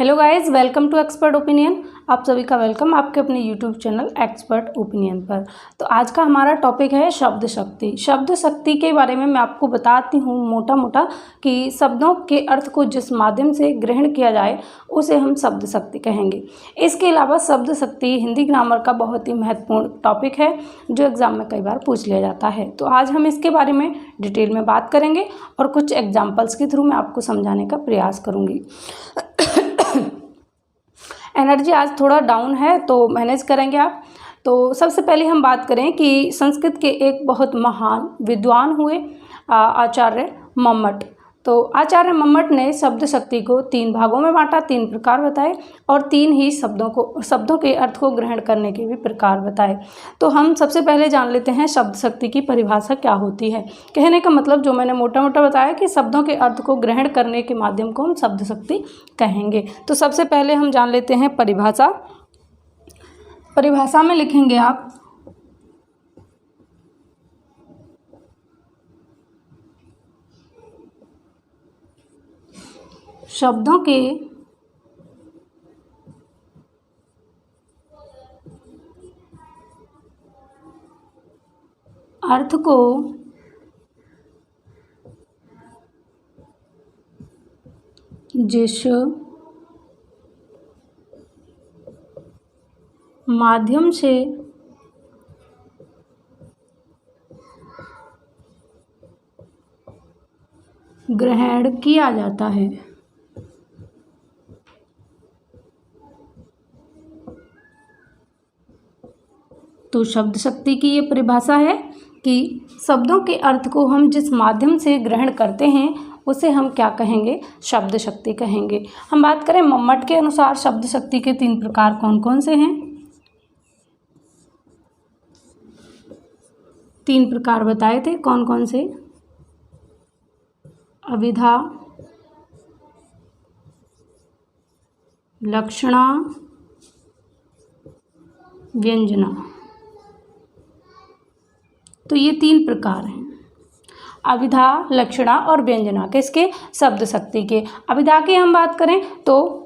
Hello guys, welcome to expert opinion. आप सभी का वेलकम आपके अपने यूट्यूब चैनल एक्सपर्ट ओपिनियन पर। तो आज का हमारा टॉपिक है शब्द शक्ति। शब्द शक्ति के बारे में मैं आपको बताती हूँ मोटा मोटा कि शब्दों के अर्थ को जिस माध्यम से ग्रहण किया जाए उसे हम शब्द शक्ति कहेंगे। इसके अलावा शब्द शक्ति हिंदी ग्रामर का बहुत ही महत्वपूर्ण टॉपिक है जो एग्जाम में कई बार पूछ लिया जाता है। तो आज हम इसके बारे में डिटेल में बात करेंगे और कुछ एग्जाम्पल्स के थ्रू मैं आपको समझाने का प्रयास करूँगी। एनर्जी आज थोड़ा डाउन है तो मैनेज करेंगे आप। तो सबसे पहले हम बात करें कि संस्कृत के एक बहुत महान विद्वान हुए आचार्य मम्मट। तो आचार्य मम्मट ने शब्द शक्ति को 3 भागों में बांटा, 3 प्रकार बताए और 3 ही शब्दों के अर्थ को ग्रहण करने के भी प्रकार बताए। तो हम सबसे पहले जान लेते हैं शब्द शक्ति की परिभाषा क्या होती है। कहने का मतलब जो मैंने मोटा मोटा बताया कि शब्दों के अर्थ को ग्रहण करने के माध्यम को हम शब्द शक्ति कहेंगे। तो सबसे पहले हम जान लेते हैं परिभाषा। परिभाषा में लिखेंगे आप शब्दों के अर्थ को जिस माध्यम से ग्रहण किया जाता है तो शब्द शक्ति की ये परिभाषा है कि शब्दों के अर्थ को हम जिस माध्यम से ग्रहण करते हैं उसे हम क्या कहेंगे, शब्द शक्ति कहेंगे। हम बात करें मम्मट के अनुसार शब्द शक्ति के 3 प्रकार कौन कौन से हैं। 3 प्रकार बताए थे, कौन कौन से? अभिधा, लक्षणा, व्यंजना। तो ये 3 प्रकार हैं, अभिधा, लक्षणा और व्यंजना। किसके? शब्द शक्ति के। अभिधा की हम बात करें तो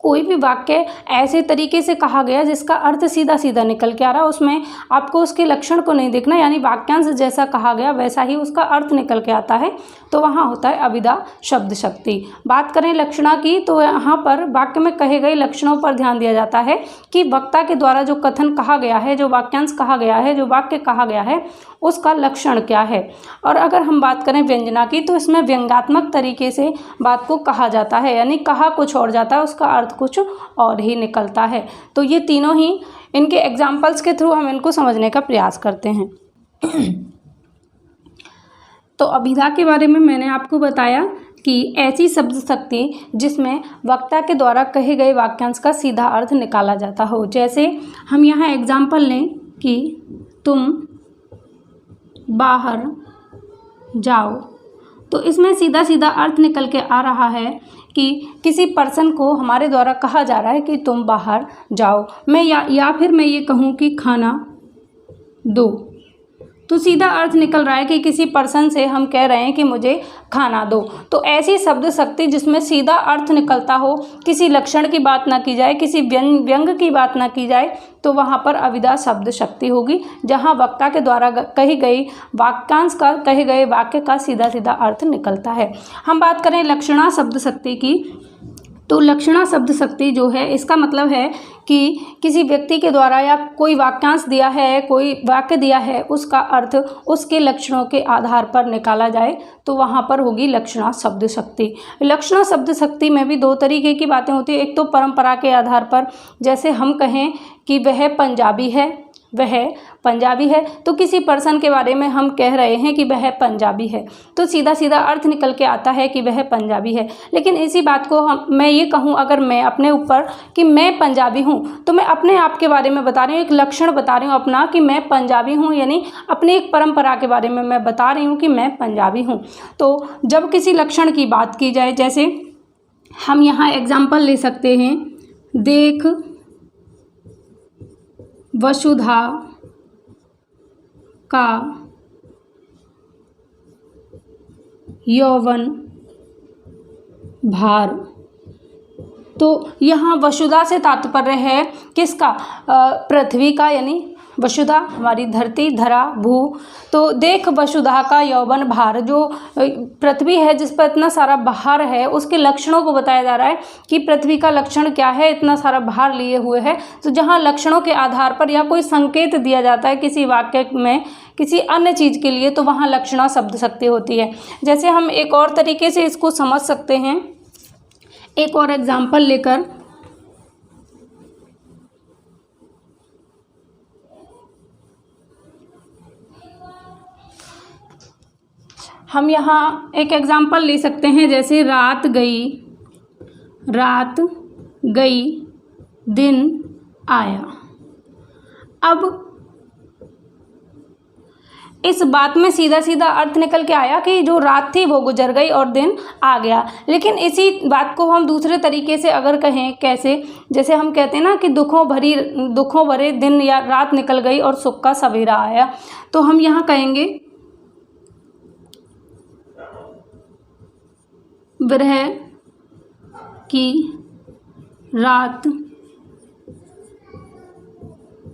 कोई भी वाक्य ऐसे तरीके से कहा गया जिसका अर्थ सीधा सीधा निकल के आ रहा, उसमें आपको उसके लक्षण को नहीं देखना, यानी वाक्यांश जैसा कहा गया वैसा ही उसका अर्थ निकल के आता है, तो वहाँ होता है अभिधा शब्द शक्ति। बात करें लक्षणा की तो यहाँ पर वाक्य में कहे गए लक्षणों पर ध्यान दिया जाता है कि वक्ता के द्वारा जो कथन कहा गया है, जो वाक्यांश कहा गया है, जो वाक्य कहा गया है उसका लक्षण क्या है। और अगर हम बात करें व्यंजना की तो इसमें व्यंग्यात्मक तरीके से बात को कहा जाता है, यानी कहा कुछ और जाता है, उसका अर्थ कुछ और ही निकलता है। तो ये तीनों ही इनके एग्जाम्पल्स के थ्रू हम इनको समझने का प्रयास करते हैं। तो अभिधा के बारे में मैंने आपको बताया कि ऐसी शब्द शक्ति जिसमें वक्ता के द्वारा कहे गए वाक्यांश का सीधा अर्थ निकाला जाता हो। जैसे हम यहाँ एग्जाम्पल लें कि तुम बाहर जाओ, तो इसमें सीधा सीधा अर्थ निकल के आ रहा है कि किसी पर्सन को हमारे द्वारा कहा जा रहा है कि तुम बाहर जाओ। मैं या फिर मैं ये कहूँ कि खाना दो, तो सीधा अर्थ निकल रहा है कि किसी पर्सन से हम कह रहे हैं कि मुझे खाना दो। तो ऐसी शब्द शक्ति जिसमें सीधा अर्थ निकलता हो, किसी लक्षण की बात ना की जाए, किसी व्यंग की बात ना की जाए, तो वहाँ पर अभिधा शब्द शक्ति होगी, जहाँ वक्ता के द्वारा कही गई वाक्यांश का, कहे गए वाक्य का सीधा सीधा अर्थ निकलता है। हम बात करें लक्षणा शब्द शक्ति की, तो लक्षणा शब्द शक्ति जो है इसका मतलब है कि किसी व्यक्ति के द्वारा या कोई वाक्यांश दिया है, कोई वाक्य दिया है, उसका अर्थ उसके लक्षणों के आधार पर निकाला जाए, तो वहाँ पर होगी लक्षणा शब्द शक्ति। लक्षणा शब्द शक्ति में भी 2 तरीके की बातें होती है। एक तो परंपरा के आधार पर, जैसे हम कहें कि वह पंजाबी है, वह पंजाबी है, तो किसी पर्सन के बारे में हम कह रहे हैं कि वह पंजाबी है, तो सीधा सीधा अर्थ निकल के आता है कि वह पंजाबी है। लेकिन इसी बात को मैं ये कहूँ अगर मैं अपने ऊपर कि मैं पंजाबी हूँ, तो मैं अपने आप के बारे में बता रही हूँ, एक लक्षण बता रही हूँ अपना कि मैं पंजाबी हूँ, यानी अपनी एक परंपरा के बारे में मैं बता रही हूँ कि मैं पंजाबी हूँ। तो जब किसी लक्षण की बात की जाए, जैसे हम यहाँ एग्जाम्पल ले सकते हैं, देख वसुधा का यौवन भार, तो यहाँ वसुधा से तात्पर्य है किसका, पृथ्वी का, यानी वसुधा हमारी धरती, धरा, भू। तो देख वसुधा का यौवन भार, जो पृथ्वी है जिस पर इतना सारा भार है उसके लक्षणों को बताया जा रहा है कि पृथ्वी का लक्षण क्या है, इतना सारा भार लिए हुए है। तो जहाँ लक्षणों के आधार पर या कोई संकेत दिया जाता है किसी वाक्य में किसी अन्य चीज़ के लिए, तो वहाँ लक्षणा शब्द शक्ति होती है। जैसे हम एक और तरीके से इसको समझ सकते हैं, एक और एग्जाम्पल लेकर। हम यहाँ एक एग्जाम्पल ले सकते हैं, जैसे रात गई दिन आया। अब इस बात में सीधा सीधा अर्थ निकल के आया कि जो रात थी वो गुजर गई और दिन आ गया। लेकिन इसी बात को हम दूसरे तरीके से अगर कहें, कैसे, जैसे हम कहते हैं ना कि दुखों भरे दिन या रात निकल गई और सुख का सवेरा आया, तो हम यहाँ कहेंगे विरह की रात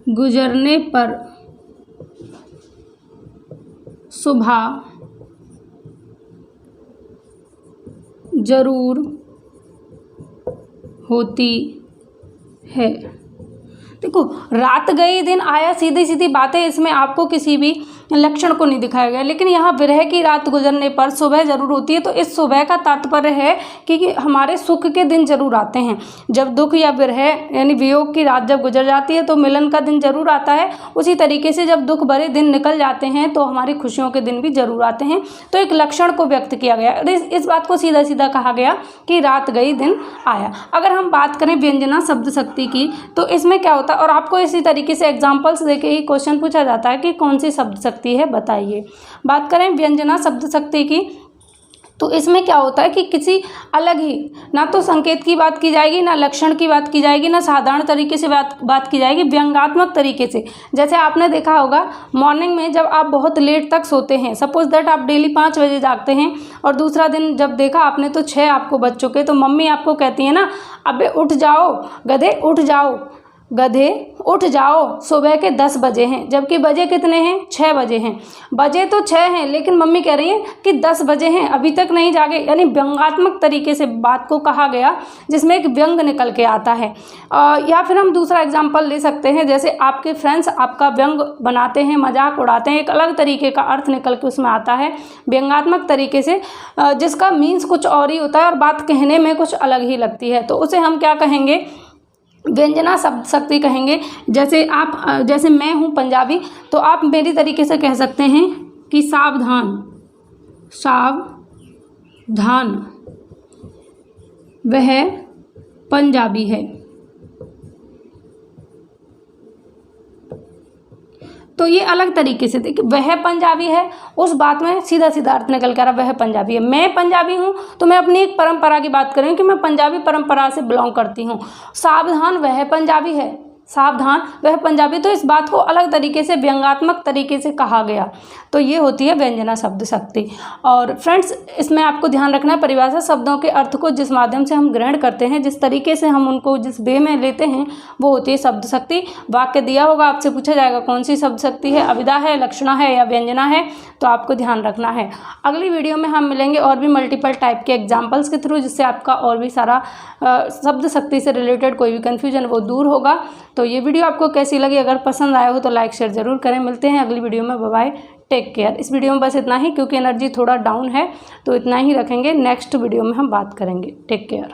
गुजरने पर सुबह जरूर होती है। देखो, रात गई दिन आया, सीधी सीधी बातें, इसमें आपको किसी भी लक्षण को नहीं दिखाया गया। लेकिन यहाँ विरह की रात गुजरने पर सुबह जरूर होती है, तो इस सुबह का तात्पर्य है कि हमारे सुख के दिन जरूर आते हैं। जब दुख या विरह यानी वियोग की रात जब गुजर जाती है तो मिलन का दिन जरूर आता है। उसी तरीके से जब दुख भरे दिन निकल जाते हैं तो हमारी खुशियों के दिन भी जरूर आते हैं। तो एक लक्षण को व्यक्त किया गया, इस बात को सीधा सीधा कहा गया कि रात गई दिन आया। अगर हम बात करें व्यंजना शब्द शक्ति की, तो इसमें क्या होता है, और आपको इसी तरीके से एग्जाम्पल्स देके ही क्वेश्चन पूछा जाता है कि कौन सी शब्द शक्ति है, बताइए। बात करें व्यंजना शब्द शक्ति की, तो इसमें क्या होता है कि किसी अलग ही, ना तो संकेत की बात की जाएगी, ना लक्षण की बात की जाएगी, ना साधारण तरीके से बात की जाएगी, व्यंग्यात्मक तरीके से। जैसे आपने देखा होगा मॉर्निंग में जब आप बहुत लेट तक सोते हैं, सपोज दैट आप डेली 5 बजे जागते हैं और दूसरा दिन जब देखा आपने तो 6 आपको बज चुके, तो मम्मी आपको कहती है ना, अबे उठ जाओ गधे, उठ जाओ गधे, उठ जाओ, सुबह के 10 बजे हैं। जबकि बजे कितने हैं, 6 बजे हैं। बजे तो 6 हैं लेकिन मम्मी कह रही है कि 10 बजे हैं, अभी तक नहीं जागे। यानी व्यंग्यात्मक तरीके से बात को कहा गया, जिसमें एक व्यंग निकल के आता है। या फिर हम दूसरा एग्जाम्पल ले सकते हैं, जैसे आपके फ्रेंड्स आपका व्यंग बनाते हैं, मजाक उड़ाते हैं, एक अलग तरीके का अर्थ निकल के उसमें आता है व्यंग्यात्मक तरीके से, जिसका मीन्स कुछ और ही होता है और बात कहने में कुछ अलग ही लगती है। तो उसे हम क्या कहेंगे, व्यंजना शब्द शक्ति कहेंगे। जैसे मैं हूँ पंजाबी, तो आप मेरी तरीके से कह सकते हैं कि सावधान, सावधान वह पंजाबी है। तो ये अलग तरीके से देखिए, वह पंजाबी है, उस बात में सीधा सीधा अर्थ निकल कर वह पंजाबी है। मैं पंजाबी हूँ तो मैं अपनी एक परंपरा की बात करूँ कि मैं पंजाबी परंपरा से बिलोंग करती हूँ। सावधान वह पंजाबी है, सावधान वह पंजाबी, तो इस बात को अलग तरीके से व्यंग्यात्मक तरीके से कहा गया। तो ये होती है व्यंजना शब्द शक्ति। और फ्रेंड्स, इसमें आपको ध्यान रखना है, परिभाषा शब्दों के अर्थ को जिस माध्यम से हम ग्रहण करते हैं, जिस तरीके से हम उनको जिस वे में लेते हैं, वो होती है शब्द शक्ति। वाक्य दिया होगा, आपसे पूछा जाएगा कौन सी शब्द शक्ति है, अविदा है, लक्षणा है या व्यंजना है, तो आपको ध्यान रखना है। अगली वीडियो में हम मिलेंगे और भी मल्टीपल टाइप के एग्जाम्पल्स के थ्रू, जिससे आपका और भी सारा शब्द शक्ति से रिलेटेड कोई भी कन्फ्यूजन वो दूर होगा। तो ये वीडियो आपको कैसी लगी, अगर पसंद आया हो तो लाइक शेयर ज़रूर करें। मिलते हैं अगली वीडियो में, बाय बाय, टेक केयर। इस वीडियो में बस इतना ही, क्योंकि एनर्जी थोड़ा डाउन है तो इतना ही रखेंगे। नेक्स्ट वीडियो में हम बात करेंगे। Take care.